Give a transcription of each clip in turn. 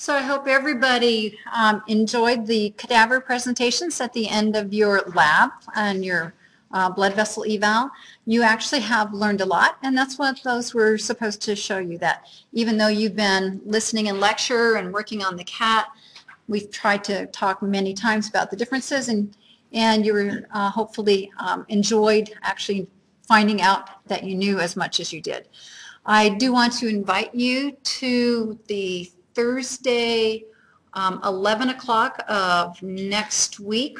So I hope everybody enjoyed the cadaver presentations at the end of your lab and your blood vessel eval. You actually have learned a lot, and that's what those were supposed to show you, that even though you've been listening in lecture and working on the CAT, we've tried to talk many times about the differences, and you were hopefully enjoyed actually finding out that you knew as much as you did. I do want to invite you to the Thursday, 11 o'clock of next week.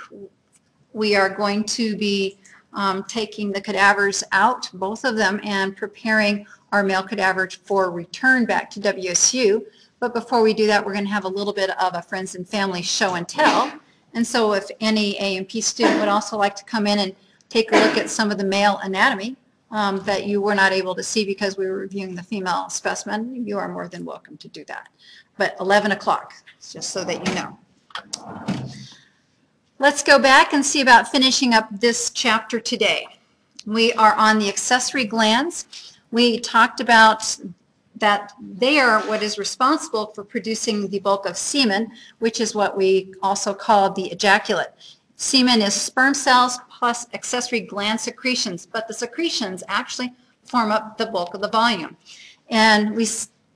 We are going to be taking the cadavers out, both of them, and preparing our male cadaver for return back to WSU. But before we do that, we're going to have a little bit of a friends and family show and tell. And so if any A&P student would also like to come in and take a look at some of the male anatomy that you were not able to see because we were reviewing the female specimen, you are more than welcome to do that. But 11 o'clock, just so that you know. Let's go back and see about finishing up this chapter today. We are on the accessory glands. We talked about that they are what is responsible for producing the bulk of semen, which is what we also call the ejaculate. Semen is sperm cells plus accessory gland secretions, but the secretions actually form up the bulk of the volume. And we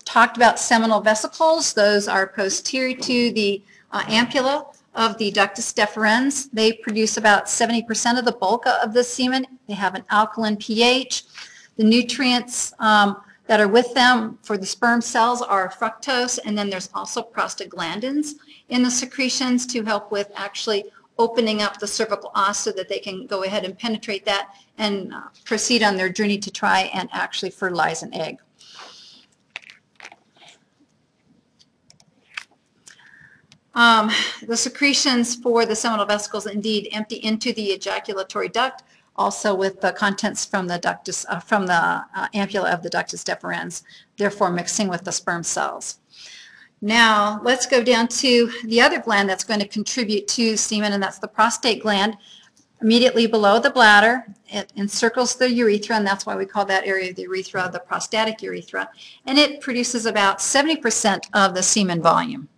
talked about seminal vesicles. Those are posterior to the ampulla of the ductus deferens. They produce about 70% of the bulk of the semen. They have an alkaline pH. The nutrients that are with them for the sperm cells are fructose, and then there's also prostaglandins in the secretions to help with actually opening up the cervical os so that they can go ahead and penetrate that and proceed on their journey to try and actually fertilize an egg. The secretions for the seminal vesicles indeed empty into the ejaculatory duct, also with the contents from the ductus, ampulla of the ductus deferens, therefore mixing with the sperm cells. Now let's go down to the other gland that's going to contribute to semen, and that's the prostate gland. Immediately below the bladder, it encircles the urethra, and that's why we call that area of the urethra the prostatic urethra, and it produces about 70% of the semen volume.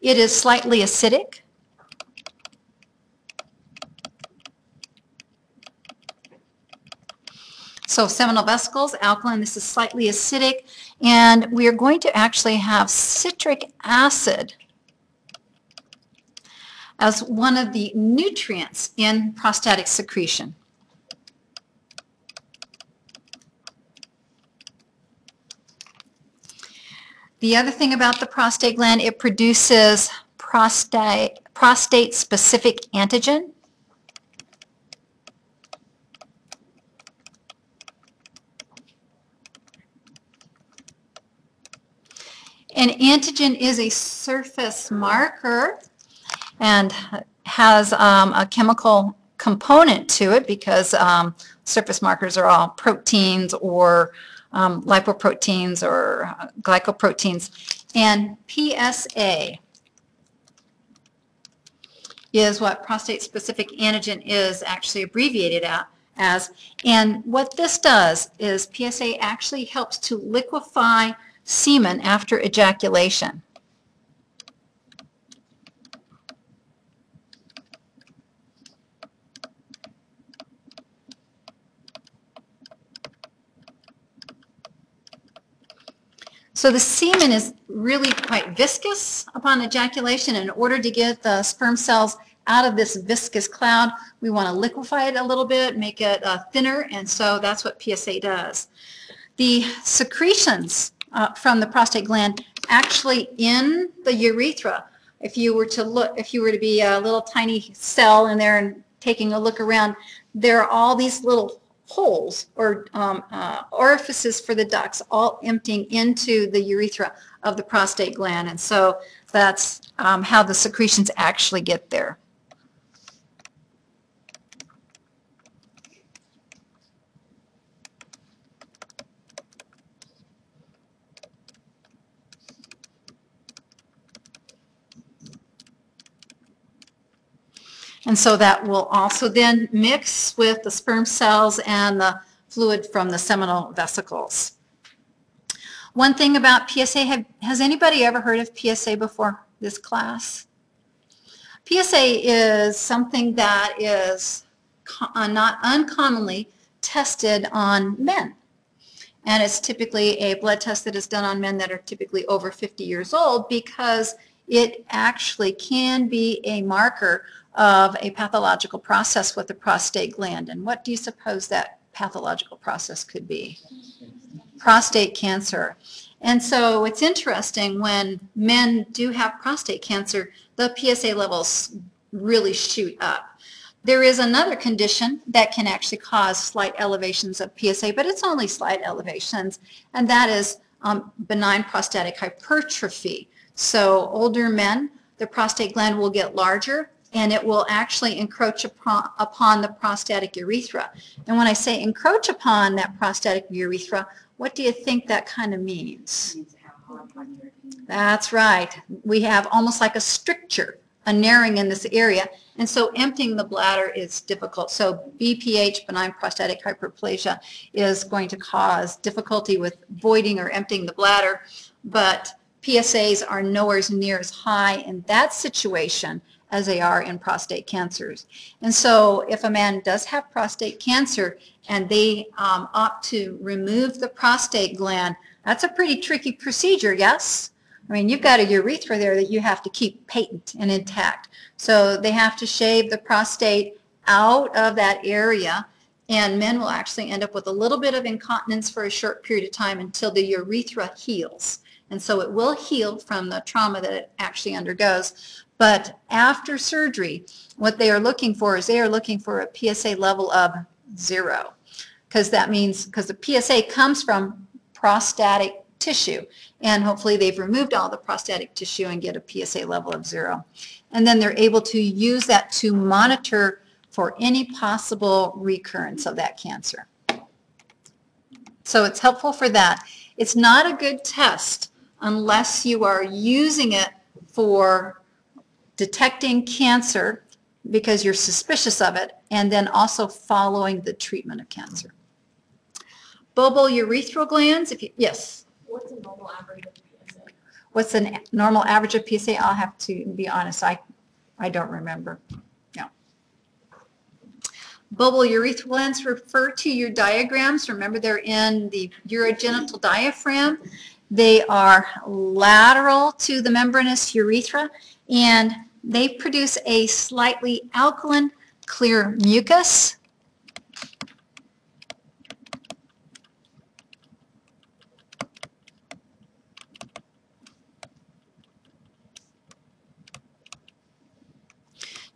It is slightly acidic. So seminal vesicles, alkaline, this is slightly acidic, and we are going to actually have citric acid as one of the nutrients in prostatic secretion. The other thing about the prostate gland, it produces prostate-specific antigen. An antigen is a surface marker and has a chemical component to it because surface markers are all proteins or lipoproteins or glycoproteins. And PSA is what prostate-specific antigen is actually abbreviated as. And what this does is PSA actually helps to liquefy semen after ejaculation. So the semen is really quite viscous upon ejaculation. In order to get the sperm cells out of this viscous cloud, we want to liquefy it a little bit, make it thinner, and so that's what PSA does. The secretions from the prostate gland actually in the urethra, if you were to be a little tiny cell in there and taking a look around, there are all these little holes or orifices for the ducts all emptying into the urethra of the prostate gland, and so that's how the secretions actually get there. And so that will also then mix with the sperm cells and the fluid from the seminal vesicles. One thing about PSA, has anybody ever heard of PSA before this class? PSA is something that is not uncommonly tested on men. And it's typically a blood test that is done on men that are typically over 50 years old because it actually can be a marker of a pathological process with the prostate gland. And what do you suppose that pathological process could be? Prostate cancer. And so it's interesting when men do have prostate cancer, the PSA levels really shoot up. There is another condition that can actually cause slight elevations of PSA, but it's only slight elevations, and that is benign prostatic hypertrophy. So older men, the prostate gland will get larger, and it will actually encroach upon the prostatic urethra. And when I say encroach upon that prostatic urethra, what do you think that kind of means? That's right. We have almost like a stricture, a narrowing in this area, and so emptying the bladder is difficult. So BPH, benign prostatic hyperplasia, is going to cause difficulty with voiding or emptying the bladder, but PSAs are nowhere near as high in that situation as they are in prostate cancers. And so if a man does have prostate cancer and they opt to remove the prostate gland, that's a pretty tricky procedure, yes? I mean, you've got a urethra there that you have to keep patent and intact. So they have to shave the prostate out of that area, and men will actually end up with a little bit of incontinence for a short period of time until the urethra heals. And so it will heal from the trauma that it actually undergoes. But after surgery, what they are looking for is they are looking for a PSA level of 0. Because that means, because the PSA comes from prostatic tissue, and hopefully they've removed all the prostatic tissue and get a PSA level of 0. And then they're able to use that to monitor for any possible recurrence of that cancer. So it's helpful for that. It's not a good test unless you are using it for detecting cancer because you're suspicious of it, and then also following the treatment of cancer. Bulbourethral glands, yes? What's a normal average of PSA? What's the normal average of PSA? I'll have to be honest, I don't remember. No. Bulbourethral glands refer to your diagrams. Remember, they're in the urogenital diaphragm. They are lateral to the membranous urethra, and they produce a slightly alkaline, clear mucus.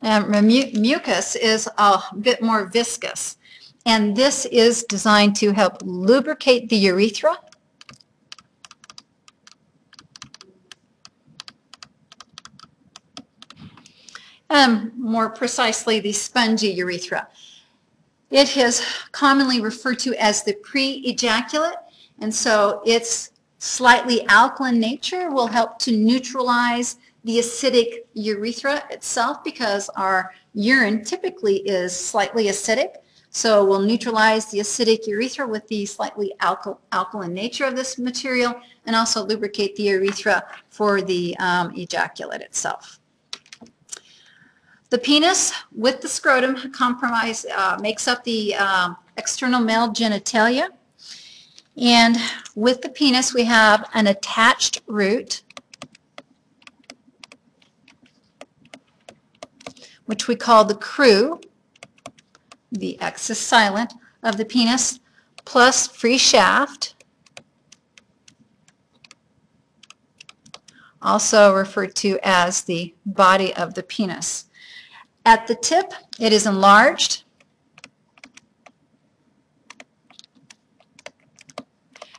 Mucus is a bit more viscous, and this is designed to help lubricate the urethra. More precisely, the spongy urethra. It is commonly referred to as the pre-ejaculate, and so its slightly alkaline nature will help to neutralize the acidic urethra itself, because our urine typically is slightly acidic. So we'll neutralize the acidic urethra with the slightly alkaline nature of this material, and also lubricate the urethra for the ejaculate itself. The penis with the scrotum makes up the external male genitalia. And with the penis we have an attached root, which we call the crus. The X is silent, of the penis, plus free shaft, also referred to as the body of the penis. At the tip, it is enlarged,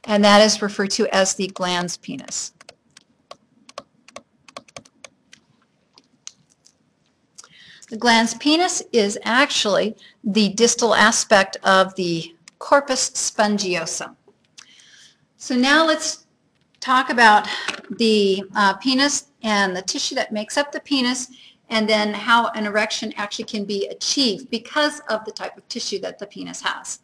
and that is referred to as the glans penis. The glans penis is actually the distal aspect of the corpus spongiosum. So now let's talk about the penis and the tissue that makes up the penis, and then how an erection actually can be achieved because of the type of tissue that the penis has.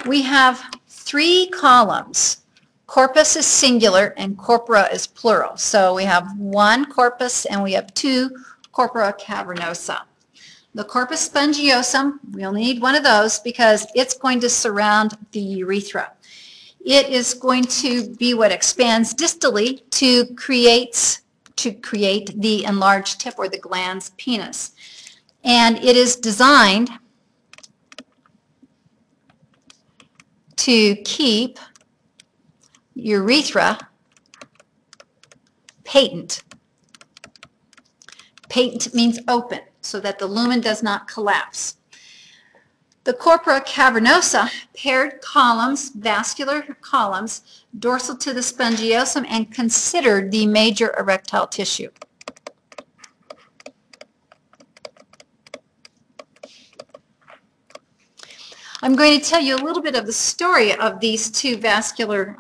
We have 3 columns Corpus is singular and corpora is plural. So we have one corpus and we have two corpora cavernosa. The corpus spongiosum, we only need one of those because it's going to surround the urethra. It is going to be what expands distally to create the enlarged tip or the glans penis. And it is designed to keep urethra patent. Patent means open, so that the lumen does not collapse. The corpora cavernosa, paired columns, vascular columns, dorsal to the spongiosum, and considered the major erectile tissue. I'm going to tell you a little bit of the story of these two vascular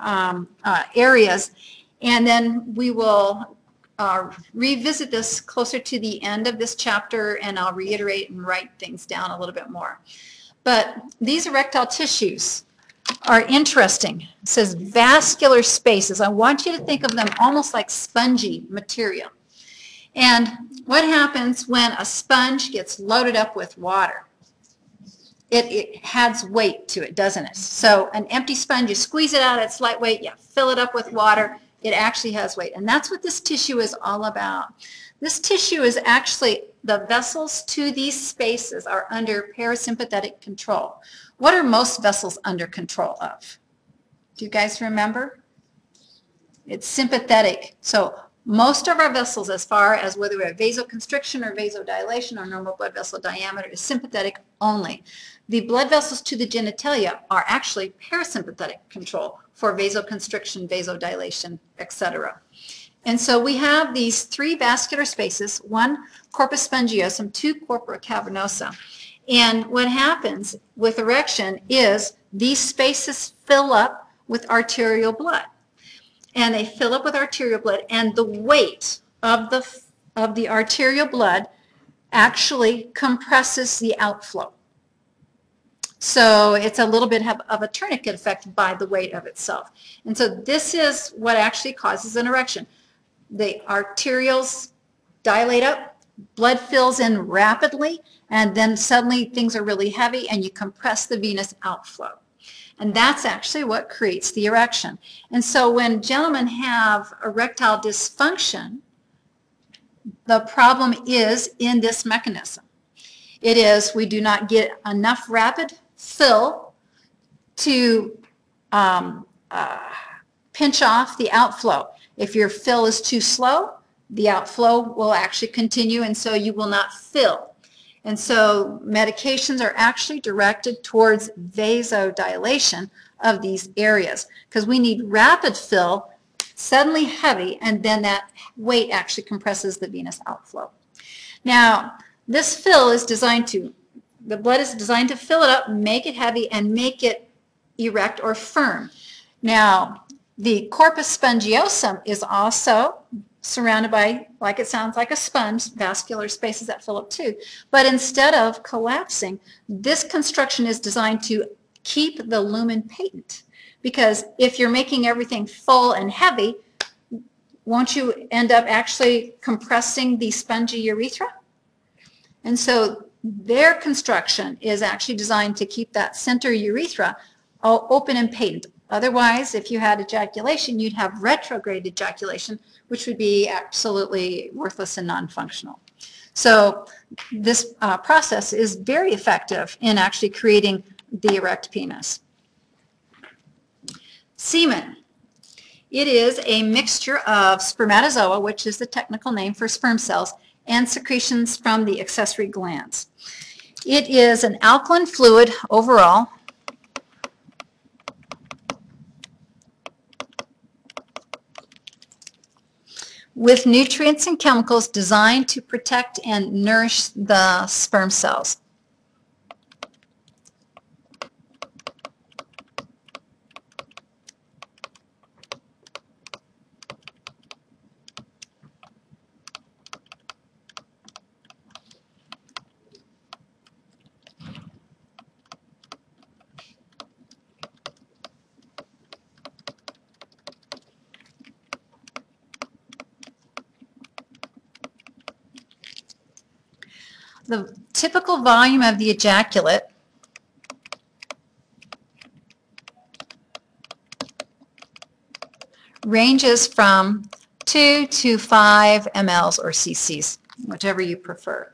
areas, and then we will revisit this closer to the end of this chapter, and I'll reiterate and write things down a little bit more. But these erectile tissues are interesting. It says vascular spaces. I want you to think of them almost like spongy material. And what happens when a sponge gets loaded up with water? It adds weight to it, doesn't it? So an empty sponge, you squeeze it out, it's lightweight, you fill it up with water, it actually has weight. And that's what this tissue is all about. This tissue is actually, the vessels to these spaces are under parasympathetic control. What are most vessels under control of? Do you guys remember? It's sympathetic. So most of our vessels, as far as whether we have vasoconstriction or vasodilation or normal blood vessel diameter, is sympathetic only. The blood vessels to the genitalia are actually parasympathetic control for vasoconstriction, vasodilation, etc. And so we have these three vascular spaces, one corpus spongiosum, two corpora cavernosa. And what happens with erection is these spaces fill up with arterial blood. And they fill up with arterial blood, and the weight of the arterial blood actually compresses the outflow. So it's a little bit of a tourniquet effect by the weight of itself. And so this is what actually causes an erection. The arterioles dilate up, blood fills in rapidly, and then suddenly things are really heavy and you compress the venous outflow. And that's actually what creates the erection. And so when gentlemen have erectile dysfunction, the problem is in this mechanism. It is we do not get enough rapid fill to pinch off the outflow. If your fill is too slow, the outflow will actually continue, and so you will not fill. And so medications are actually directed towards vasodilation of these areas because we need rapid fill, suddenly heavy, and then that weight actually compresses the venous outflow. Now, this fill is designed to, the blood is designed to fill it up, make it heavy, and make it erect or firm. Now, the corpus spongiosum is also surrounded by, like it sounds like a sponge, vascular spaces that fill up too. But instead of collapsing, this construction is designed to keep the lumen patent. Because if you're making everything full and heavy, won't you end up actually compressing the spongy urethra? And so their construction is actually designed to keep that center urethra open and patent. Otherwise, if you had ejaculation, you'd have retrograde ejaculation, which would be absolutely worthless and non-functional. So this process is very effective in actually creating the erect penis. Semen. It is a mixture of spermatozoa, which is the technical name for sperm cells, and secretions from the accessory glands. It is an alkaline fluid overall. With nutrients and chemicals designed to protect and nourish the sperm cells. The typical volume of the ejaculate ranges from 2 to 5 mLs or cc's, whichever you prefer.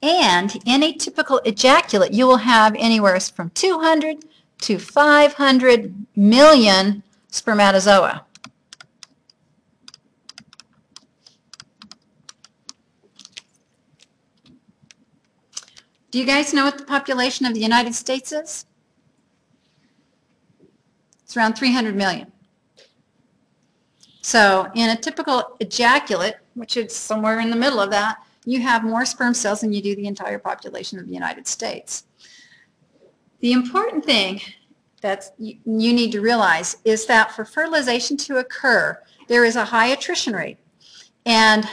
And in a typical ejaculate, you will have anywhere from 200 to 500 million spermatozoa. Do you guys know what the population of the United States is? It's around 300 million. So in a typical ejaculate, which is somewhere in the middle of that, you have more sperm cells than you do the entire population of the United States. The important thing that you need to realize is that for fertilization to occur, there is a high attrition rate. And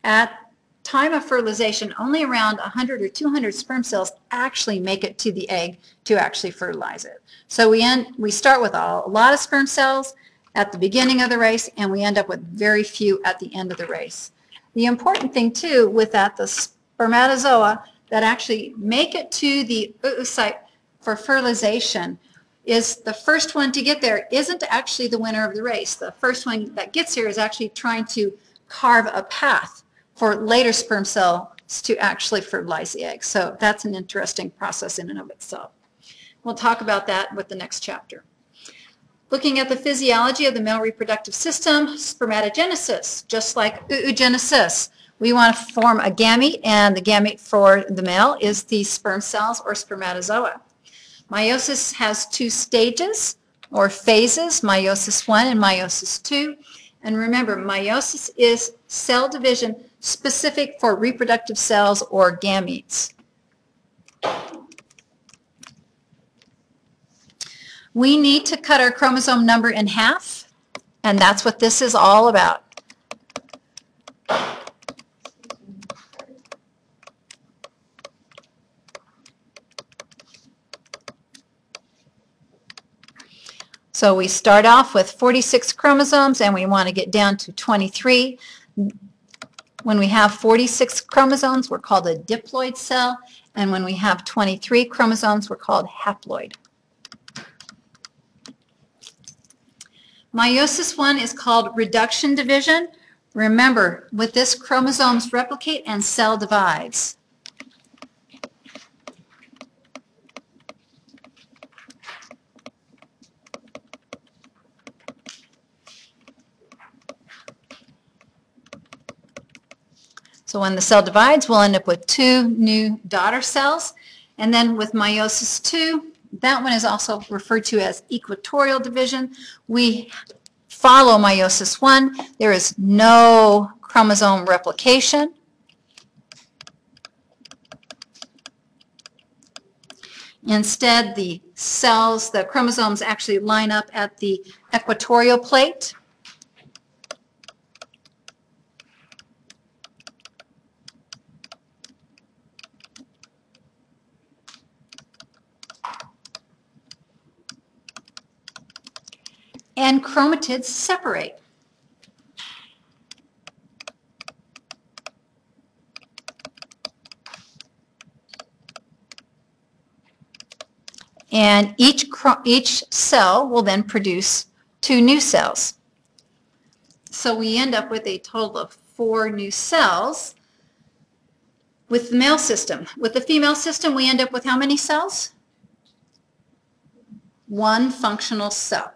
at time of fertilization, only around 100 or 200 sperm cells actually make it to the egg to actually fertilize it. So we start with a lot of sperm cells at the beginning of the race, and we end up with very few at the end of the race. The important thing too with that, the spermatozoa that actually make it to the oocyte for fertilization is the first one to get there isn't actually the winner of the race. The first one that gets here is actually trying to carve a path for later sperm cells to actually fertilize the egg. So that's an interesting process in and of itself. We'll talk about that with the next chapter. Looking at the physiology of the male reproductive system, spermatogenesis, just like oogenesis. We want to form a gamete, and the gamete for the male is the sperm cells or spermatozoa. Meiosis has 2 stages or phases, meiosis 1 and meiosis 2. And remember, meiosis is cell division specific for reproductive cells or gametes. We need to cut our chromosome number in half, and that's what this is all about. So we start off with 46 chromosomes, and we want to get down to 23. When we have 46 chromosomes, we're called a diploid cell, and when we have 23 chromosomes, we're called haploid. Meiosis 1 is called reduction division. Remember, with this, chromosomes replicate and cell divides. So when the cell divides, we'll end up with 2 new daughter cells. And then with meiosis 2, that one is also referred to as equatorial division. We follow meiosis 1. There is no chromosome replication. Instead, the cells, the chromosomes actually line up at the equatorial plate. And chromatids separate. And each cell will then produce 2 new cells. So we end up with a total of 4 new cells with the male system. With the female system, we end up with how many cells? 1 functional cell.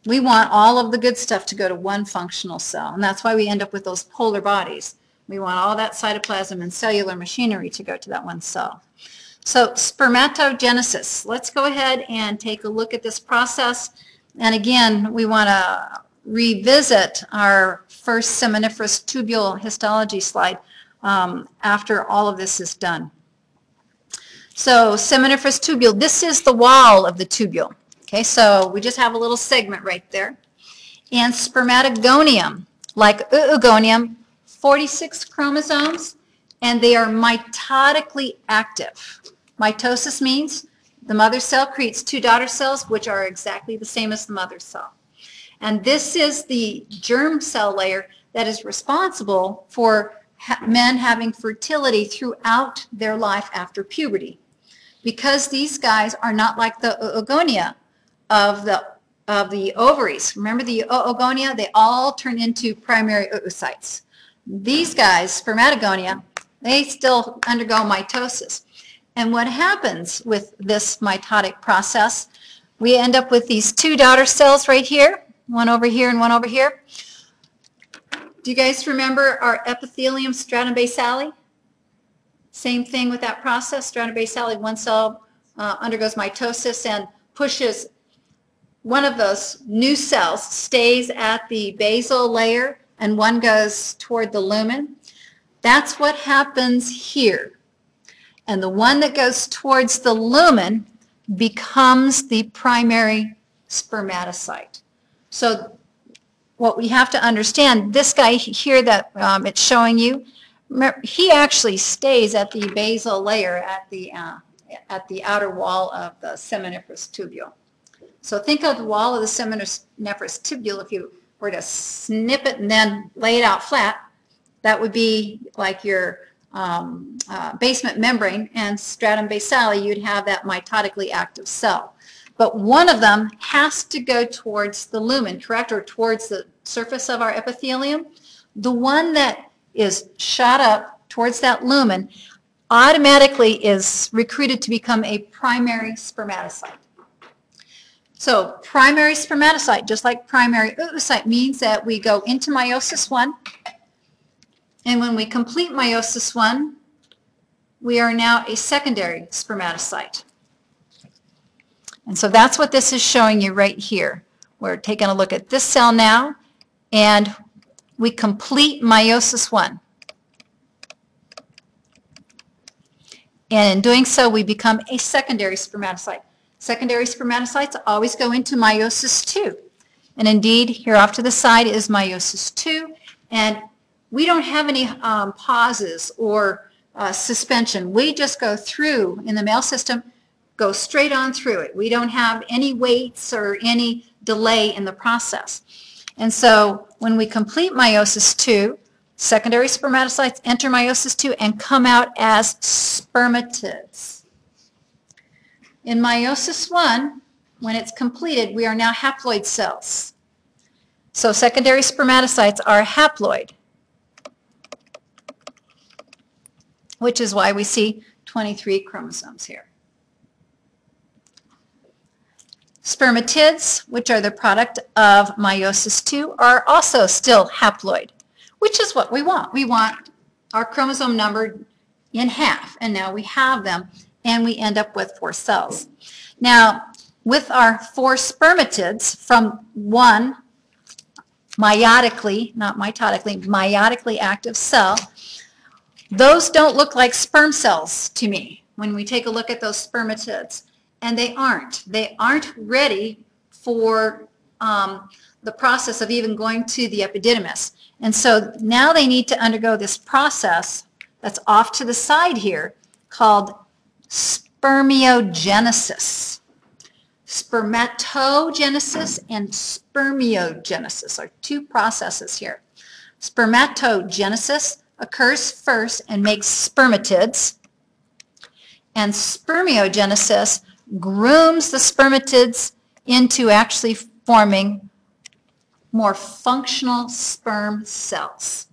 We want all of the good stuff to go to 1 functional cell, and that's why we end up with those polar bodies. We want all that cytoplasm and cellular machinery to go to that 1 cell. So spermatogenesis. Let's go ahead and take a look at this process. And again, we want to revisit our first seminiferous tubule histology slide after all of this is done. So seminiferous tubule, this is the wall of the tubule. Okay, so we just have a little segment right there. And spermatogonium, like oogonium, 46 chromosomes, and they are mitotically active. Mitosis means the mother cell creates 2 daughter cells, which are exactly the same as the mother cell. And this is the germ cell layer that is responsible for men having fertility throughout their life after puberty. Because these guys are not like the oogonia of the ovaries. Remember the oogonia? They all turn into primary oocytes. These guys, spermatogonia, they still undergo mitosis. And what happens with this mitotic process, we end up with these two daughter cells right here, one over here and one over here. Do you guys remember our epithelium, stratum basale? Same thing with that process. Stratum basale, one cell undergoes mitosis and pushes one of those new cells, stays at the basal layer, and one goes toward the lumen. That's what happens here. And the one that goes towards the lumen becomes the primary spermatocyte. So what we have to understand, this guy here that it's showing you, he actually stays at the basal layer at the outer wall of the seminiferous tubule. So think of the wall of the seminiferous tubule. If you were to snip it and then lay it out flat, that would be like your basement membrane, and stratum basale, you'd have that mitotically active cell. But one of them has to go towards the lumen, correct, or towards the surface of our epithelium. The one that is shot up towards that lumen automatically is recruited to become a primary spermatocyte. So primary spermatocyte, just like primary oocyte, means that we go into meiosis 1, and when we complete meiosis 1, we are now a secondary spermatocyte. And so that's what this is showing you right here. We're taking a look at this cell now, and we complete meiosis 1. And in doing so, we become a secondary spermatocyte. Secondary spermatocytes always go into meiosis 2. And indeed, here off to the side is meiosis 2. And we don't have any pauses or suspension. We just go through, in the male system, go straight on through it. We don't have any waits or any delay in the process. And so when we complete meiosis 2, secondary spermatocytes enter meiosis 2 and come out as spermatids. In meiosis 1, when it's completed, we are now haploid cells. So secondary spermatocytes are haploid, which is why we see 23 chromosomes here. Spermatids, which are the product of meiosis 2, are also still haploid, which is what we want. We want our chromosome number in half, and now we have them, and we end up with 4 cells. Now, with our 4 spermatids from one meiotically, not mitotically, meiotically active cell, those don't look like sperm cells to me when we take a look at those spermatids. And they aren't. They aren't ready for the process of even going to the epididymis. And so now they need to undergo this process that's off to the side here called spermiogenesis. Spermatogenesis and spermiogenesis are 2 processes here. Spermatogenesis occurs first and makes spermatids, and spermiogenesis grooms the spermatids into actually forming more functional sperm cells.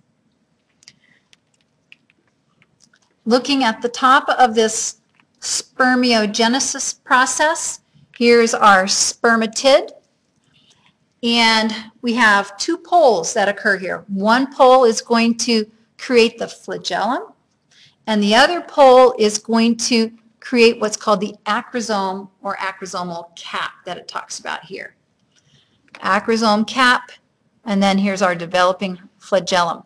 Looking at the top of this spermiogenesis process, here's our spermatid, and we have 2 poles that occur here. One pole is going to create the flagellum, and the other pole is going to create what's called the acrosome or acrosomal cap that it talks about here. Acrosome cap, and then here's our developing flagellum.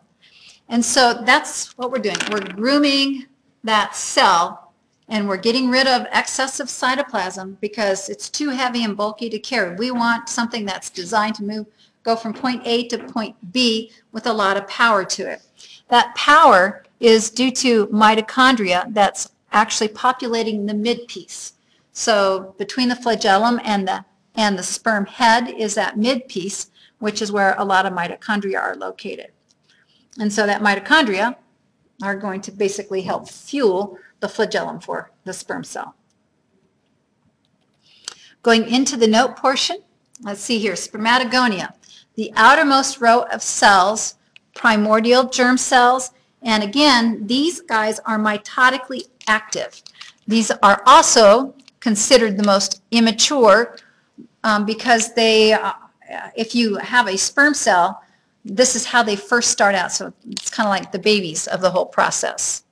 And so that's what we're doing. We're grooming that cell, and we're getting rid of excessive cytoplasm because it's too heavy and bulky to carry. We want something that's designed to go from point A to point B with a lot of power to it. That power is due to mitochondria that's actually populating the mid-piece. So between the flagellum and the sperm head is that mid-piece, which is where a lot of mitochondria are located. And so that mitochondria are going to basically help fuel the flagellum for the sperm cell. Going into the note portion, let's see here, spermatogonia, the outermost row of cells, primordial germ cells, and again, these guys are mitotically active. These are also considered the most immature because they, if you have a sperm cell, this is how they first start out. So it's kind of like the babies of the whole process.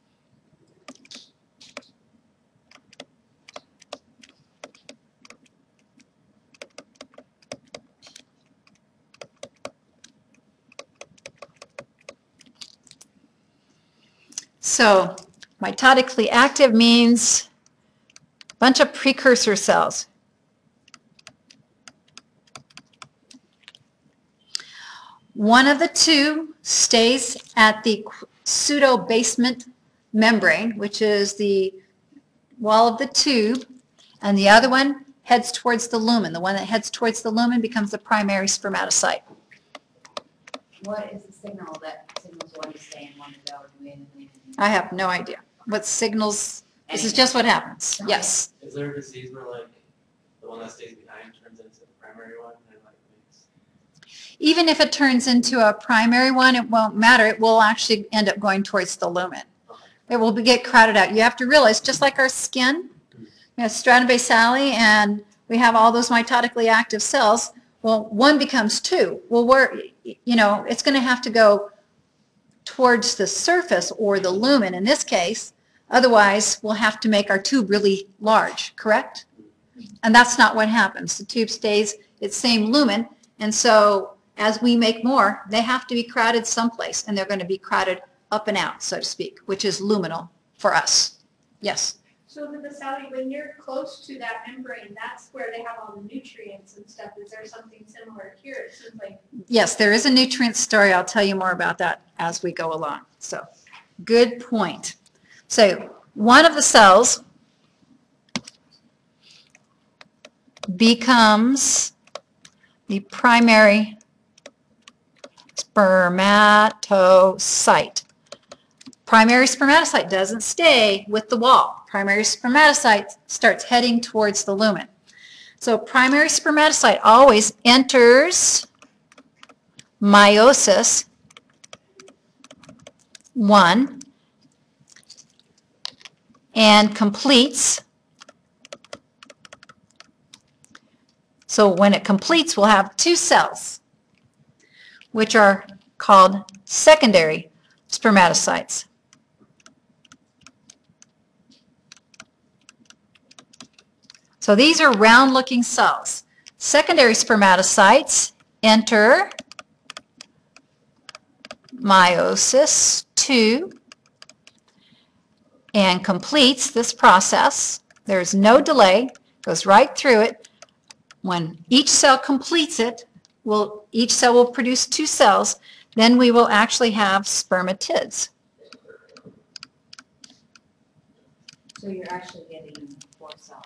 So mitotically active means a bunch of precursor cells. One of the two stays at the pseudo-basement membrane, which is the wall of the tube, and the other one heads towards the lumen. The one that heads towards the lumen becomes the primary spermatocyte. What is the signal that signals one to stay and one to go? I have no idea. What signals? This is just what happens. Yes. Is there a disease where like the one that stays behind turns into the primary one and like makes... Even if it turns into a primary one, it won't matter. It will actually end up going towards the lumen. Okay. It will get crowded out. You have to realize, just like our skin, we have stratum basale and we have all those mitotically active cells. Well, one becomes two. Well, it's going to have to go towards the surface or the lumen in this case. Otherwise, we'll have to make our tube really large, correct? And that's not what happens. The tube stays its same lumen, and so as we make more, they have to be crowded someplace, and they're going to be crowded up and out, so to speak, which is luminal for us. Yes? So with Sally, when you're close to that membrane, that's where they have all the nutrients and stuff. Is there something similar here? It seems like. Yes, there is a nutrient story. I'll tell you more about that as we go along. So, good point. So, one of the cells becomes the primary spermatocyte. Primary spermatocyte doesn't stay with the wall. Primary spermatocyte starts heading towards the lumen. So primary spermatocyte always enters meiosis 1 and completes. So when it completes, we'll have two cells, which are called secondary spermatocytes. So these are round-looking cells. Secondary spermatocytes enter meiosis 2 and completes this process. There's no delay, goes right through it. When each cell completes it, each cell will produce two cells, then we will actually have spermatids. So you're actually getting 4 cells.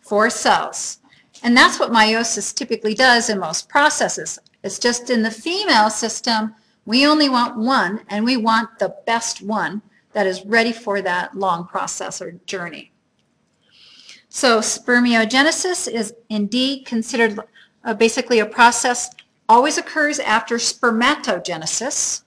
4 cells. And that's what meiosis typically does in most processes. It's just in the female system, we only want one, and we want the best one that is ready for that long process or journey. So spermiogenesis is indeed considered basically a process, always occurs after spermatogenesis.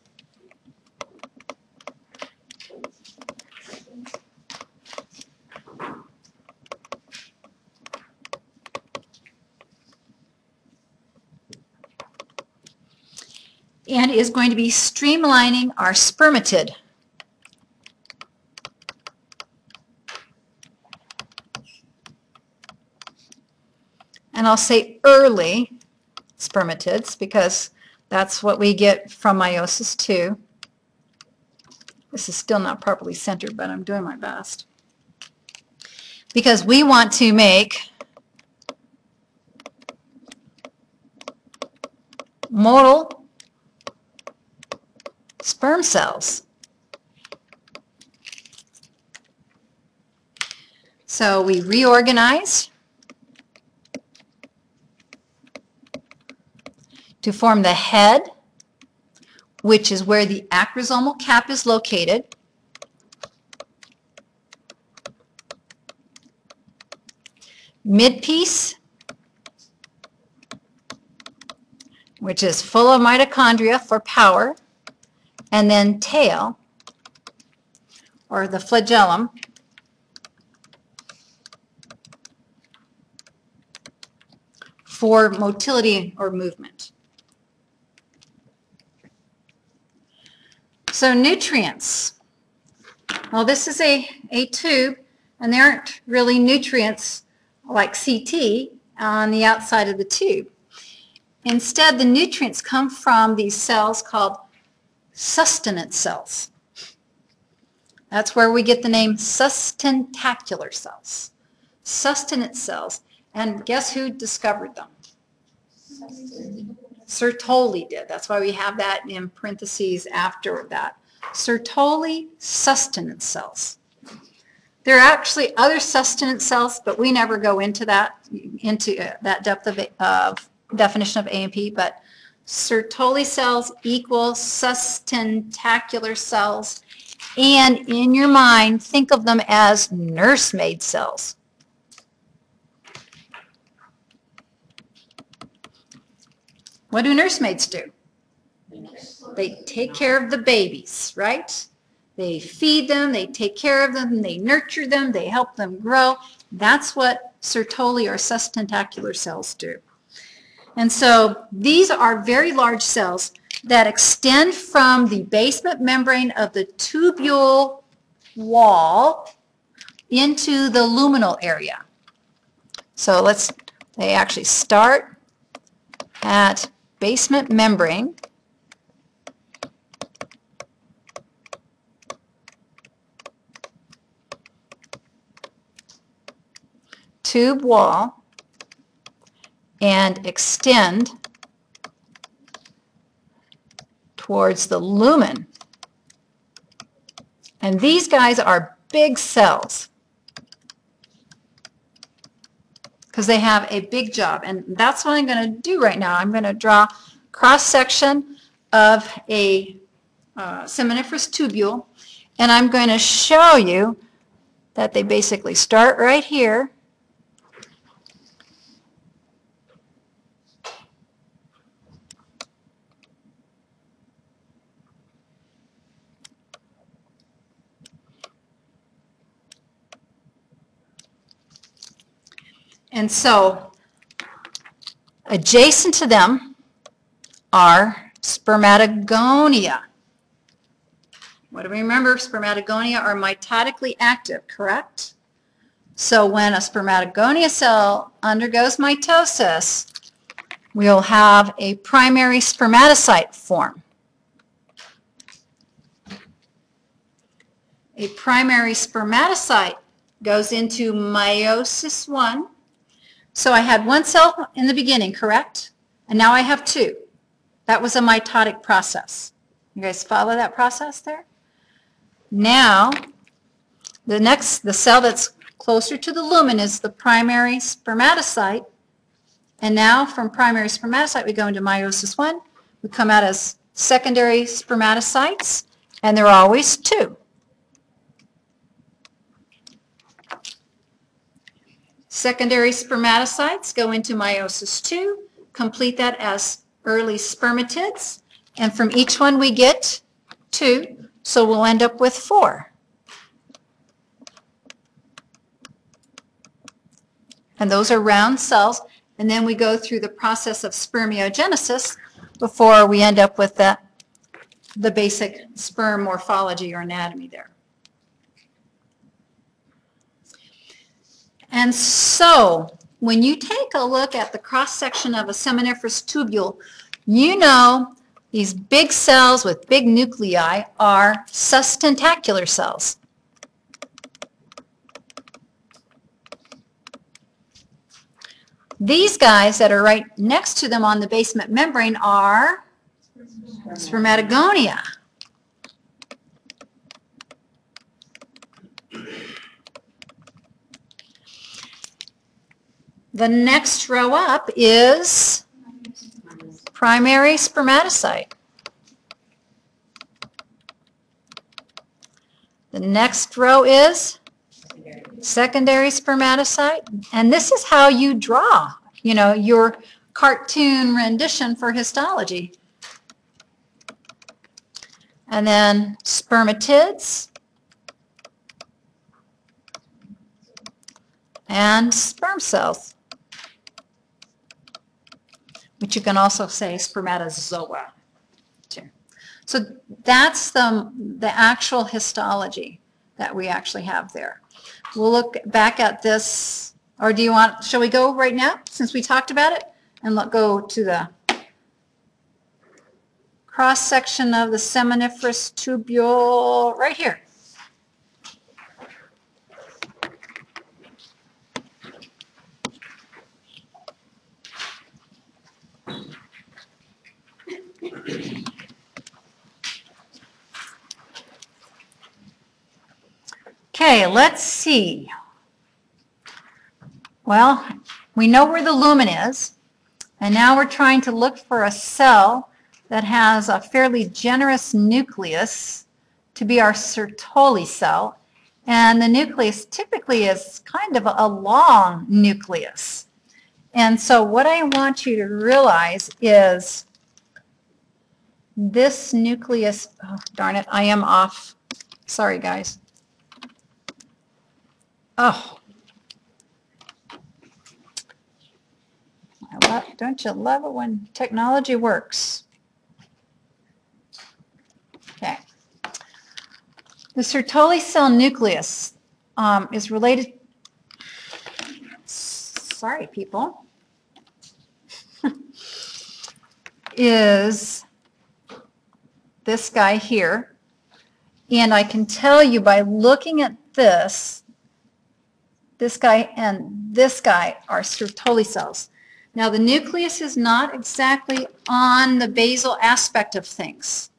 And is going to be streamlining our spermatid. And I'll say early spermatids because that's what we get from meiosis 2. This is still not properly centered, but I'm doing my best. Because we want to make motile sperm cells. So we reorganize to form the head, which is where the acrosomal cap is located. midpiece, which is full of mitochondria for power, and then tail, or the flagellum, for motility or movement. So nutrients. Well, this is a tube, and there aren't really nutrients like CT on the outside of the tube. Instead, the nutrients come from these cells called sustenance cells. That's where we get the name sustentacular cells. Sustenance cells. And guess who discovered them? Sertoli did. That's why we have that in parentheses after that. Sertoli sustenance cells. There are actually other sustenance cells, but we never go into that depth of definition of AMP, but Sertoli cells equal sustentacular cells, and in your mind, think of them as nursemaid cells. What do nursemaids do? They take care of the babies, right? They feed them, they take care of them, they nurture them, they help them grow. That's what Sertoli or sustentacular cells do. And so these are very large cells that extend from the basement membrane of the tubule wall into the luminal area. So they actually start at basement membrane, tube wall, and extend towards the lumen. And these guys are big cells because they have a big job. And that's what I'm going to do right now. I'm going to draw cross-section of a seminiferous tubule, and I'm going to show you that they basically start right here and so adjacent to them are spermatogonia. What do we remember? Spermatogonia are mitotically active, correct? So when a spermatogonia cell undergoes mitosis, we'll have a primary spermatocyte form. A primary spermatocyte goes into meiosis 1. So I had one cell in the beginning, correct? And now I have two. That was a mitotic process. You guys follow that process there? Now, the cell that's closer to the lumen is the primary spermatocyte. And now from primary spermatocyte, we go into meiosis 1. We come out as secondary spermatocytes, and there are always two. Secondary spermatocytes go into meiosis 2, complete that as early spermatids, and from each one we get 2, so we'll end up with 4. And those are round cells, and then we go through the process of spermiogenesis before we end up with the basic sperm morphology or anatomy there. And so when you take a look at the cross-section of a seminiferous tubule, you know these big cells with big nuclei are sustentacular cells. These guys that are right next to them on the basement membrane are spermatogonia. The next row up is primary spermatocyte. The next row is Secondary spermatocyte. And this is how you draw, you know, your cartoon rendition for histology. And then spermatids and sperm cells, which you can also say spermatozoa too. So that's the actual histology that we actually have there. We'll look back at this, or do you want, shall we go right now since we talked about it? And go to the cross-section of the seminiferous tubule right here. Okay, let's see. Well, we know where the lumen is, and now we're trying to look for a cell that has a fairly generous nucleus to be our Sertoli cell. And the nucleus typically is kind of a long nucleus. And so what I want you to realize is this nucleus, oh, darn it, I am off. Sorry, guys. Oh. Don't you love it when technology works? Okay. The Sertoli cell nucleus is related, sorry people, is this guy here. And I can tell you by looking at this guy and this guy are Sertoli cells. Now the nucleus is not exactly on the basal aspect of things.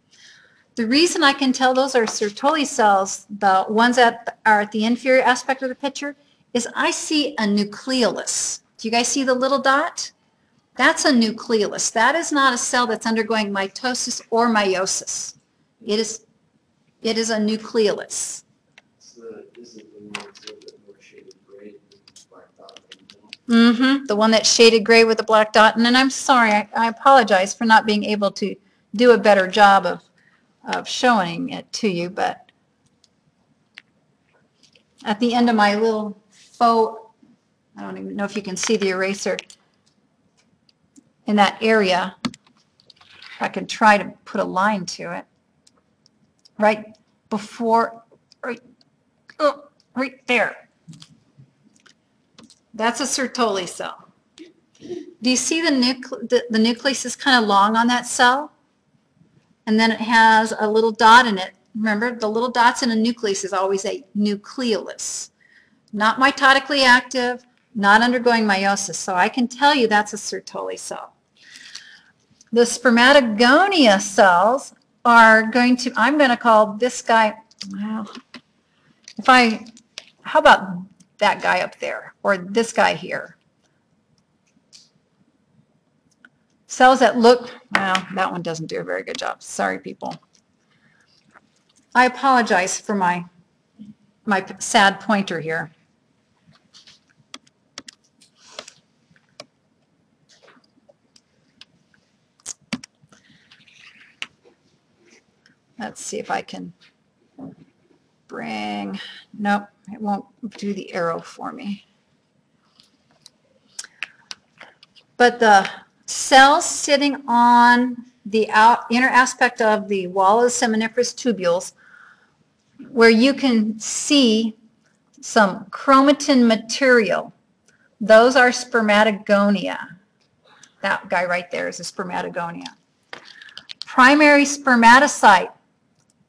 The reason I can tell those are Sertoli cells, the ones that are at the inferior aspect of the picture, is I see a nucleolus. Do you guys see the little dot? That's a nucleolus. That is not a cell that's undergoing mitosis or meiosis. It is a nucleolus. So this is the one that's a little bit more shaded gray with the black dot in the middle. Mm-hmm. The one that's shaded gray with the black dot. And then I'm sorry, I apologize for not being able to do a better job of showing it to you, but at the end of my little faux, I don't even know if you can see the eraser, in that area, I can try to put a line to it, right before, right there. That's a Sertoli cell. Do you see the nucleus is kind of long on that cell? And then it has a little dot in it. Remember, the little dots in a nucleus is always a nucleolus. Not mitotically active, not undergoing meiosis. So I can tell you that's a Sertoli cell. The spermatogonia cells are going to, I'm going to call this guy, well, how about that guy up there, or this guy here? Cells that look, well, that one doesn't do a very good job. Sorry, people. I apologize for my sad pointer here. Let's see if I can bring, nope, it won't do the arrow for me. But the cells sitting on the inner aspect of the wall of the seminiferous tubules, where you can see some chromatin material, those are spermatogonia. That guy right there is a spermatogonia. Primary spermatocyte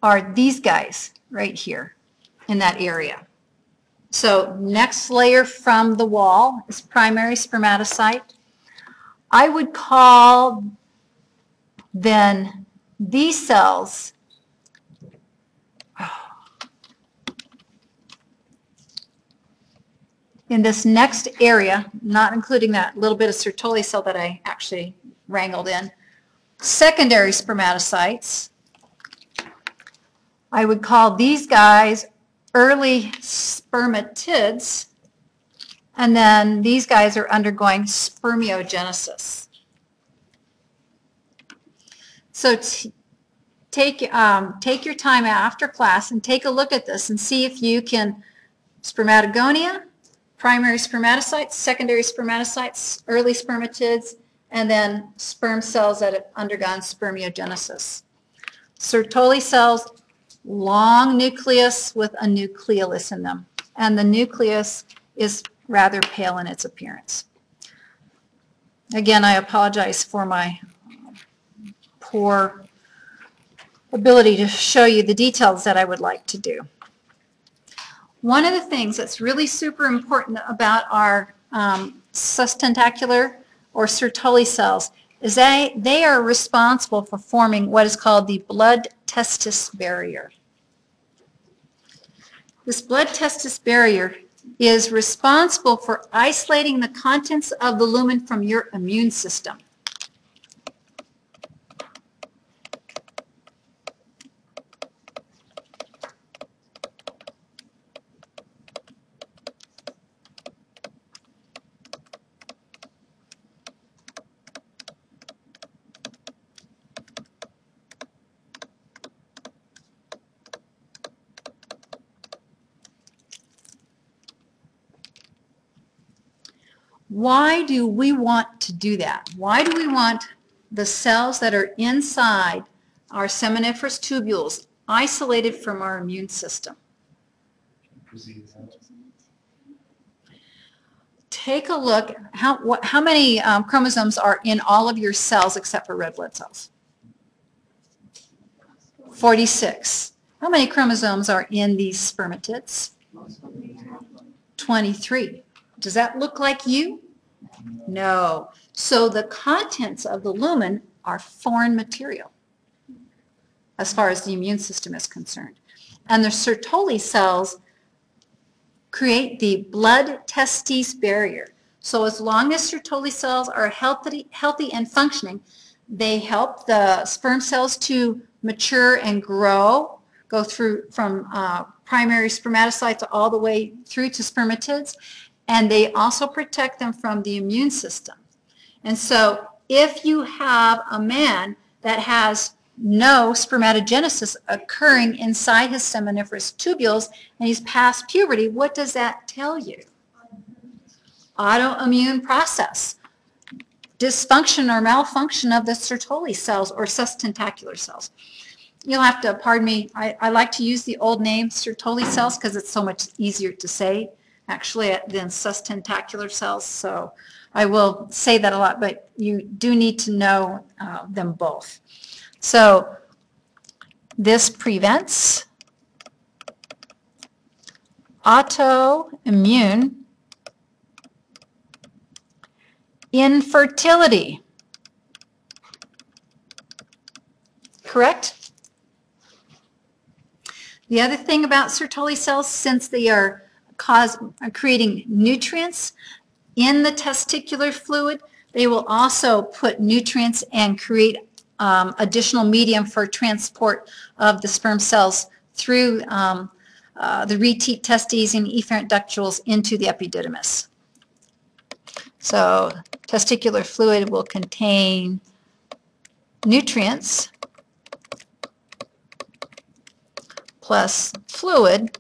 are these guys right here in that area. So next layer from the wall is primary spermatocyte. I would call then these cells in this next area, not including that little bit of Sertoli cell that I actually wrangled in, secondary spermatocytes. I would call these guys early spermatids, and then these guys are undergoing spermiogenesis. So take your time after class and take a look at this and see if you can spermatogonia, primary spermatocytes, secondary spermatocytes, early spermatids, and then sperm cells that have undergone spermiogenesis. Sertoli cells, long nucleus with a nucleolus in them, and the nucleus is rather pale in its appearance. Again, I apologize for my poor ability to show you the details that I would like to do. One of the things that's really super important about our sustentacular or Sertoli cells is they are responsible for forming what is called the blood-testis barrier. This blood-testis barrier is responsible for isolating the contents of the lumen from your immune system. Why do we want to do that? Why do we want the cells that are inside our seminiferous tubules isolated from our immune system? Take a look, how many chromosomes are in all of your cells except for red blood cells? 46. How many chromosomes are in these spermatids? 23. Does that look like you? No. So the contents of the lumen are foreign material as far as the immune system is concerned. And the Sertoli cells create the blood-testis barrier. So as long as Sertoli cells are healthy and functioning, they help the sperm cells to mature and grow, go through from primary spermatocytes all the way through to spermatids, and they also protect them from the immune system. And so if you have a man that has no spermatogenesis occurring inside his seminiferous tubules and he's past puberty, what does that tell you? Autoimmune process, dysfunction or malfunction of the Sertoli cells or sustentacular cells. You'll have to pardon me. I like to use the old name Sertoli cells because it's so much easier to say actually than sustentacular cells. So I will say that a lot, but you do need to know them both. So this prevents autoimmune infertility. Correct? The other thing about Sertoli cells, since they are creating nutrients in the testicular fluid, they will also put nutrients and create additional medium for transport of the sperm cells through the reteat testes and efferent ductules into the epididymis. So testicular fluid will contain nutrients plus fluid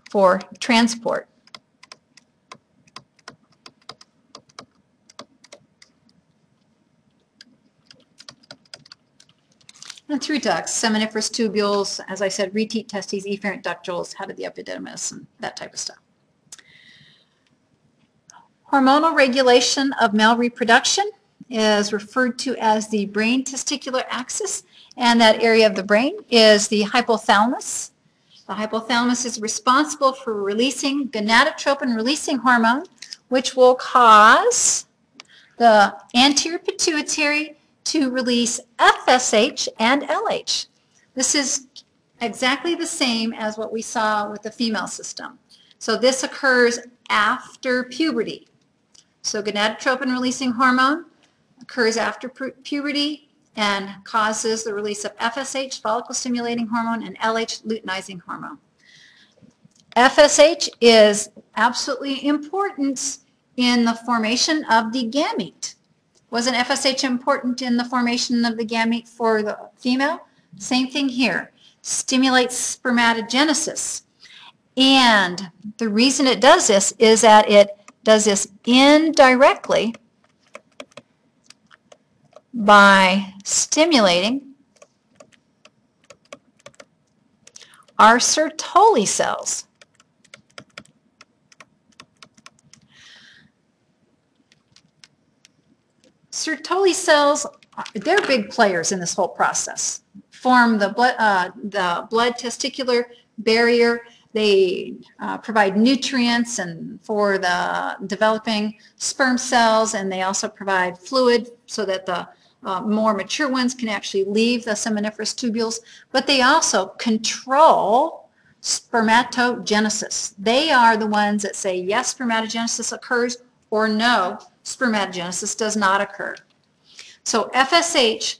for transport. And through ducts, seminiferous tubules, as I said, reteat testes, efferent ductules, head of the epididymis, and that type of stuff. Hormonal regulation of male reproduction is referred to as the brain testicular axis, and that area of the brain is the hypothalamus. The hypothalamus is responsible for releasing gonadotropin-releasing hormone, which will cause the anterior pituitary to release FSH and LH. This is exactly the same as what we saw with the female system. So this occurs after puberty. So gonadotropin-releasing hormone occurs after puberty. and causes the release of FSH, follicle-stimulating hormone, and LH, luteinizing hormone. FSH is absolutely important in the formation of the gamete. Wasn't FSH important in the formation of the gamete for the female? Same thing here. Stimulates spermatogenesis. And the reason it does this is that it does this indirectly by stimulating our Sertoli cells. Sertoli cells, they're big players in this whole process. Form the blood testicular barrier. They provide nutrients and for the developing sperm cells, and they also provide fluid so that the more mature ones can actually leave the seminiferous tubules. But they also control spermatogenesis. They are the ones that say yes, spermatogenesis occurs, or no, spermatogenesis does not occur. So FSH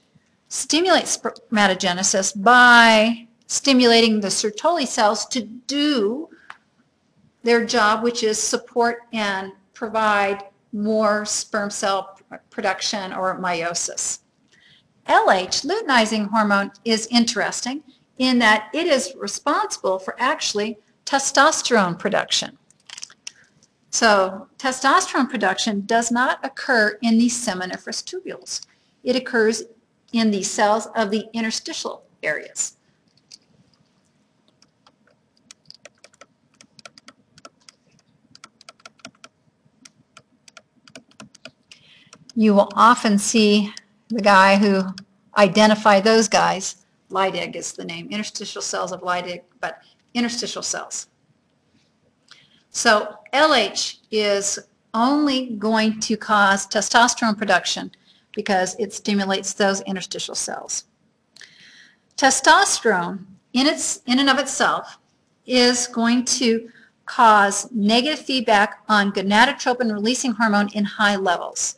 stimulates spermatogenesis by stimulating the Sertoli cells to do their job, which is support and provide more sperm cell production or meiosis. LH, luteinizing hormone, is interesting in that it is responsible for actually testosterone production. So testosterone production does not occur in the seminiferous tubules. It occurs in the cells of the interstitial areas. You will often see the guy who identify those guys. Leydig is the name, interstitial cells of Leydig, but interstitial cells. So LH is only going to cause testosterone production because it stimulates those interstitial cells. Testosterone in and of itself is going to cause negative feedback on gonadotropin releasing hormone in high levels.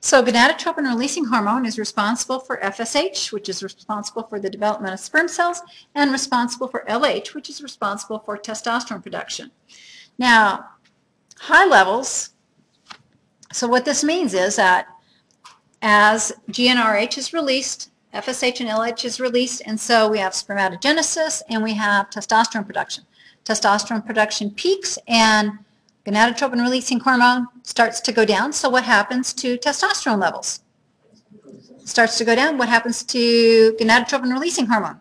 So gonadotropin-releasing hormone is responsible for FSH, which is responsible for the development of sperm cells, and responsible for LH, which is responsible for testosterone production. Now, high levels, so what this means is that as GnRH is released, FSH and LH is released, and so we have spermatogenesis and we have testosterone production. Testosterone production peaks and gonadotropin-releasing hormone starts to go down. So what happens to testosterone levels? Starts to go down. What happens to gonadotropin-releasing hormone?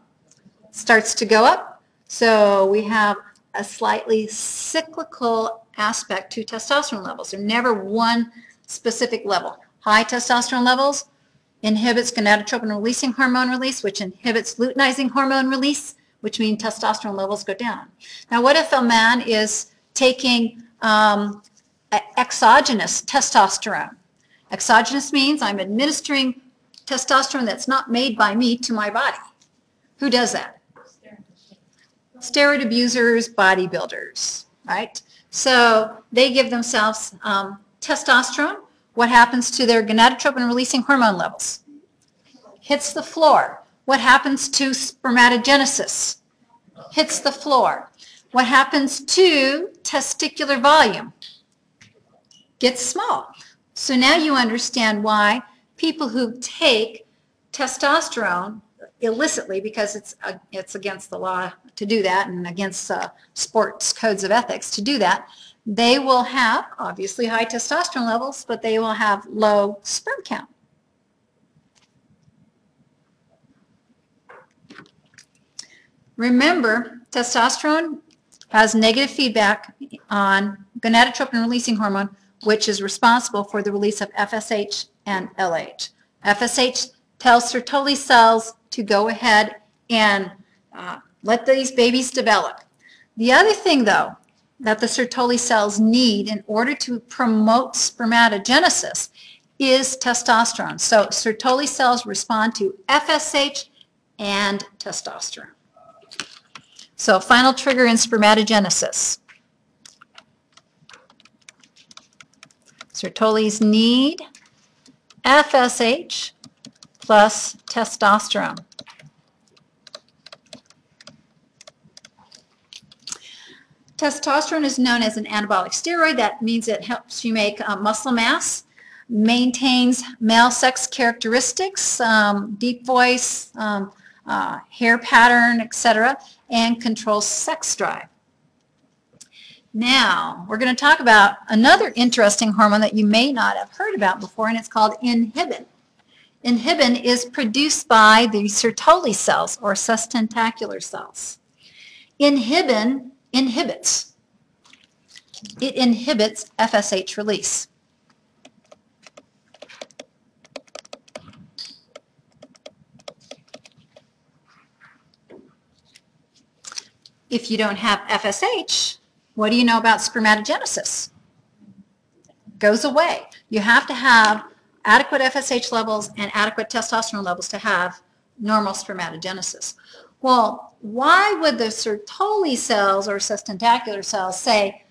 Starts to go up. So we have a slightly cyclical aspect to testosterone levels. They're never one specific level. High testosterone levels inhibits gonadotropin-releasing hormone release, which inhibits luteinizing hormone release, which means testosterone levels go down. Now, what if a man is taking exogenous testosterone? Exogenous means I'm administering testosterone that's not made by me to my body. Who does that? Steroid abusers, bodybuilders, right? So they give themselves testosterone. What happens to their gonadotropin-releasing hormone levels? Hits the floor. What happens to spermatogenesis? Hits the floor. What happens to testicular volume? Gets small. So now you understand why people who take testosterone illicitly, because it's against the law to do that and against sports codes of ethics to do that, they will have obviously high testosterone levels, but they will have low sperm count. Remember, testosterone has negative feedback on gonadotropin-releasing hormone, which is responsible for the release of FSH and LH. FSH tells Sertoli cells to go ahead and let these babies develop. The other thing, though, that the Sertoli cells need in order to promote spermatogenesis is testosterone. So Sertoli cells respond to FSH and testosterone. So final trigger in spermatogenesis. Sertolis need FSH plus testosterone. Testosterone is known as an anabolic steroid. That means it helps you make muscle mass, maintains male sex characteristics, deep voice, hair pattern, etc., and controls sex drive. Now, we're going to talk about another interesting hormone that you may not have heard about before, and it's called inhibin. Inhibin is produced by the Sertoli cells or sustentacular cells. Inhibin inhibits. It inhibits FSH release. If you don't have FSH, what do you know about spermatogenesis? Goes away. You have to have adequate FSH levels and adequate testosterone levels to have normal spermatogenesis. Well, why would the Sertoli cells or sustentacular cells say,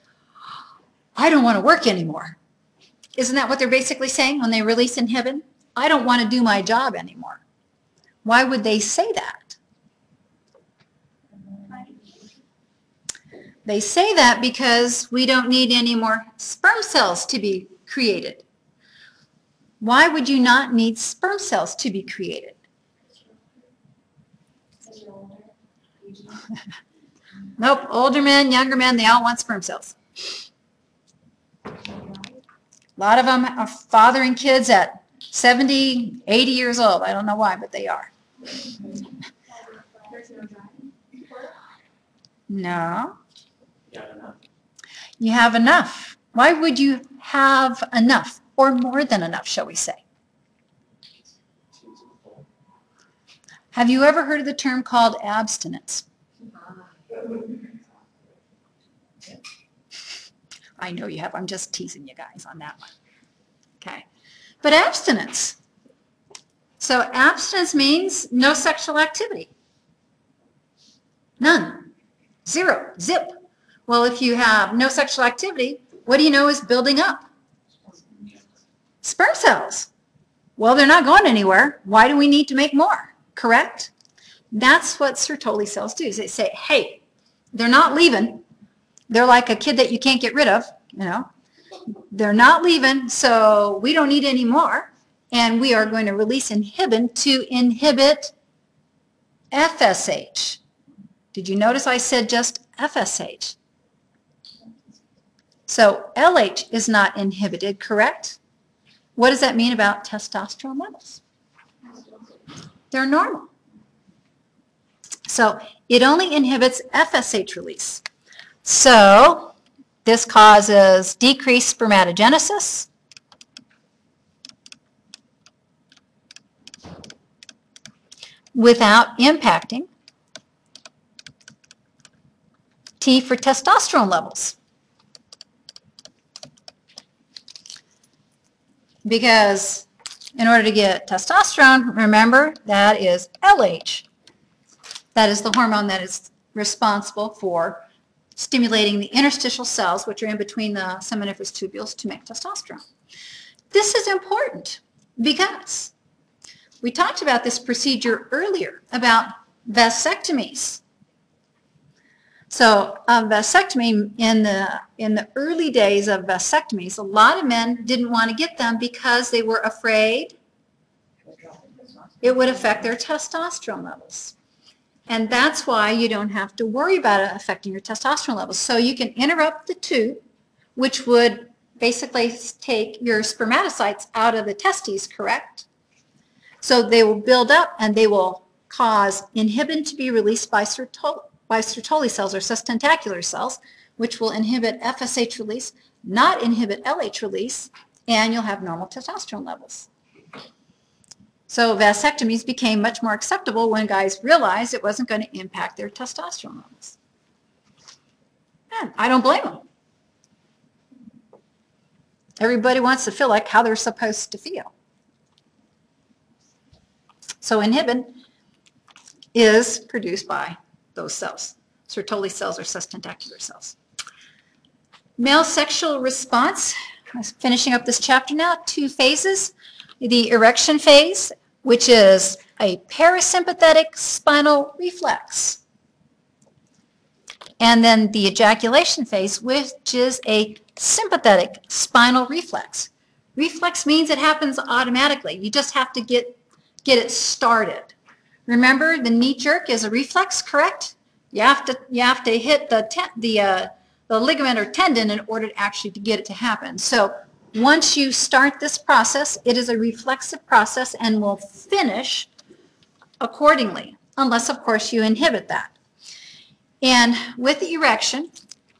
I don't want to work anymore? Isn't that what they're basically saying when they release inhibin? I don't want to do my job anymore. Why would they say that? They say that because we don't need any more sperm cells to be created. Why would you not need sperm cells to be created? Nope, older men, younger men, they all want sperm cells. A lot of them are fathering kids at 70, 80 years old. I don't know why, but they are. No. You have enough. Why would you have enough or more than enough, shall we say? Have you ever heard of the term called abstinence? I know you have. I'm just teasing you guys on that one. Okay. But abstinence. So abstinence means no sexual activity. None. Zero. Zip. Well, if you have no sexual activity, what do you know is building up? Sperm cells. Well, they're not going anywhere. Why do we need to make more? Correct? That's what Sertoli cells do. They say, hey, they're not leaving. They're like a kid that you can't get rid of, you know. They're not leaving, so we don't need any more. And we are going to release inhibin to inhibit FSH. Did you notice I said just FSH? So LH is not inhibited, correct? What does that mean about testosterone levels? They're normal. So it only inhibits FSH release. So this causes decreased spermatogenesis, without impacting T for testosterone levels. Because in order to get testosterone, remember, that is LH. That is the hormone that is responsible for stimulating the interstitial cells, which are in between the seminiferous tubules, to make testosterone. This is important because we talked about this procedure earlier about vasectomies. So vasectomy, in the early days of vasectomies, a lot of men didn't want to get them because they were afraid it would affect their testosterone levels. And that's why you don't have to worry about it affecting your testosterone levels. So you can interrupt the tube, which would basically take your spermatocytes out of the testes, correct? So they will build up and they will cause inhibin to be released by Sertoli cells or sustentacular cells, which will inhibit FSH release, not inhibit LH release, and you'll have normal testosterone levels. So vasectomies became much more acceptable when guys realized it wasn't going to impact their testosterone levels. And I don't blame them. Everybody wants to feel like how they're supposed to feel. So inhibin is produced by those cells. Sertoli cells are sustentacular cells. Male sexual response, I'm finishing up this chapter now, 2 phases. The erection phase, which is a parasympathetic spinal reflex. And then the ejaculation phase, which is a sympathetic spinal reflex. Reflex means it happens automatically. You just have to get it started. Remember, the knee jerk is a reflex, correct? You have to hit the ligament or tendon in order to actually get it to happen. So once you start this process, it is a reflexive process and will finish accordingly, unless, of course, you inhibit that. And with the erection,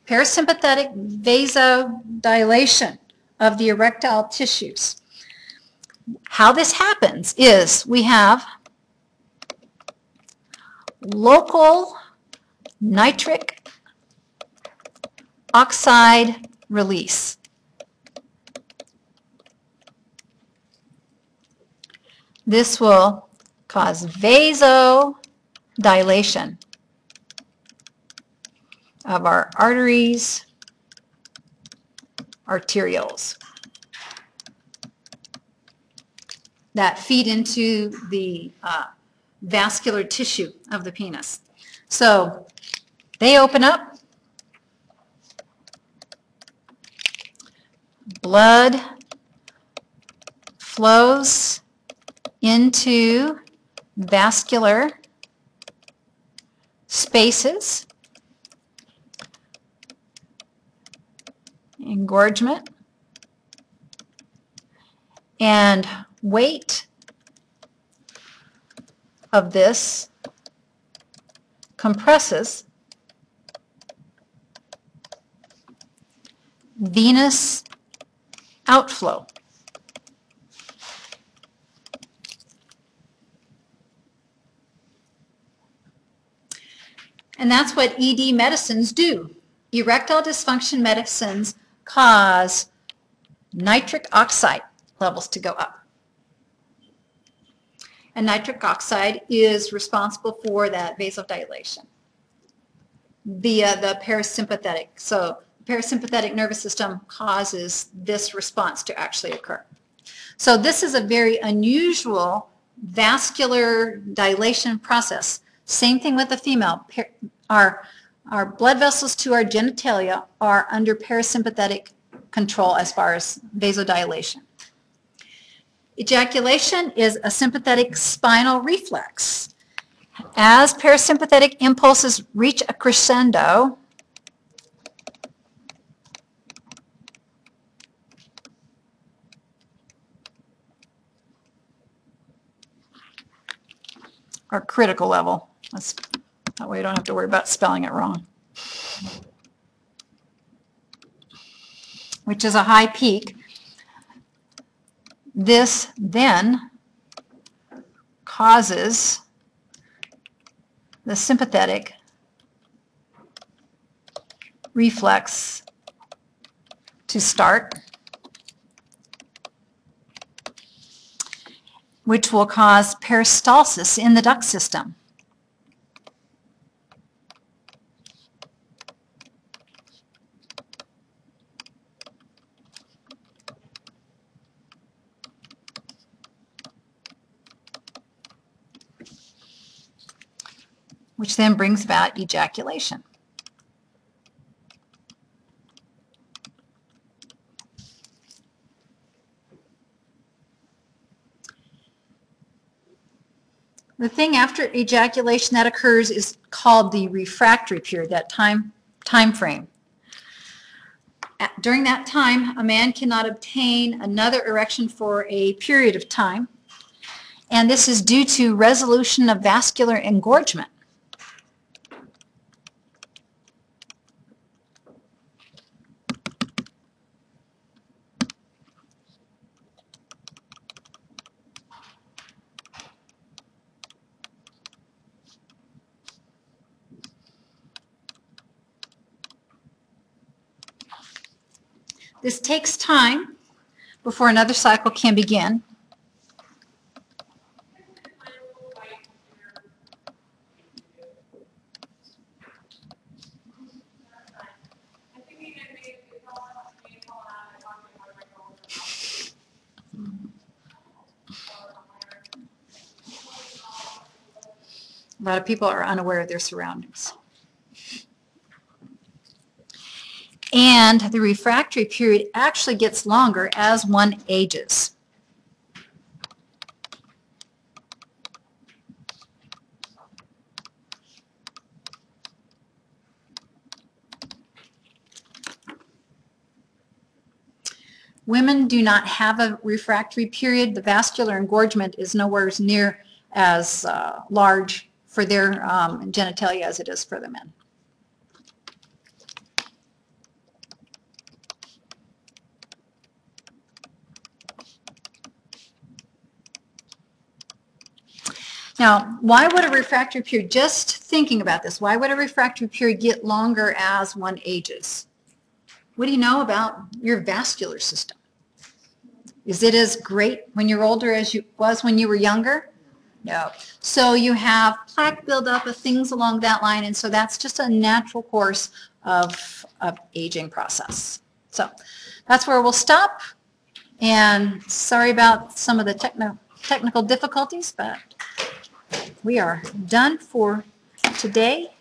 parasympathetic vasodilation of the erectile tissues. How this happens is we have local nitric oxide release. This will cause vasodilation of our arteries, arterioles that feed into the vascular tissue of the penis. So they open up, blood flows into vascular spaces, engorgement, and weight of this compresses venous outflow. And that's what ED medicines do. Erectile dysfunction medicines cause nitric oxide levels to go up. And nitric oxide is responsible for that vasodilation via the parasympathetic. So the parasympathetic nervous system causes this response to actually occur. So this is a very unusual vascular dilation process. Same thing with the female. Our blood vessels to our genitalia are under parasympathetic control as far as vasodilation. Ejaculation is a sympathetic spinal reflex. As parasympathetic impulses reach a crescendo, or critical level, that way you don't have to worry about spelling it wrong, which is a high peak. This then causes the sympathetic reflex to start, which will cause peristalsis in the duct system. Which then brings about ejaculation. The thing after ejaculation that occurs is called the refractory period, that time frame. During that time, a man cannot obtain another erection for a period of time, and this is due to resolution of vascular engorgement. This takes time before another cycle can begin. A lot of people are unaware of their surroundings. And the refractory period actually gets longer as one ages. Women do not have a refractory period. The vascular engorgement is nowhere near as large for their genitalia as it is for the men. Now, why would a refractory period, just thinking about this, why would a refractory period get longer as one ages? What do you know about your vascular system? Is it as great when you're older as it was when you were younger? No. So you have plaque buildup of things along that line, and so that's just a natural course of aging process. So that's where we'll stop. And sorry about some of the technical difficulties, but we are done for today.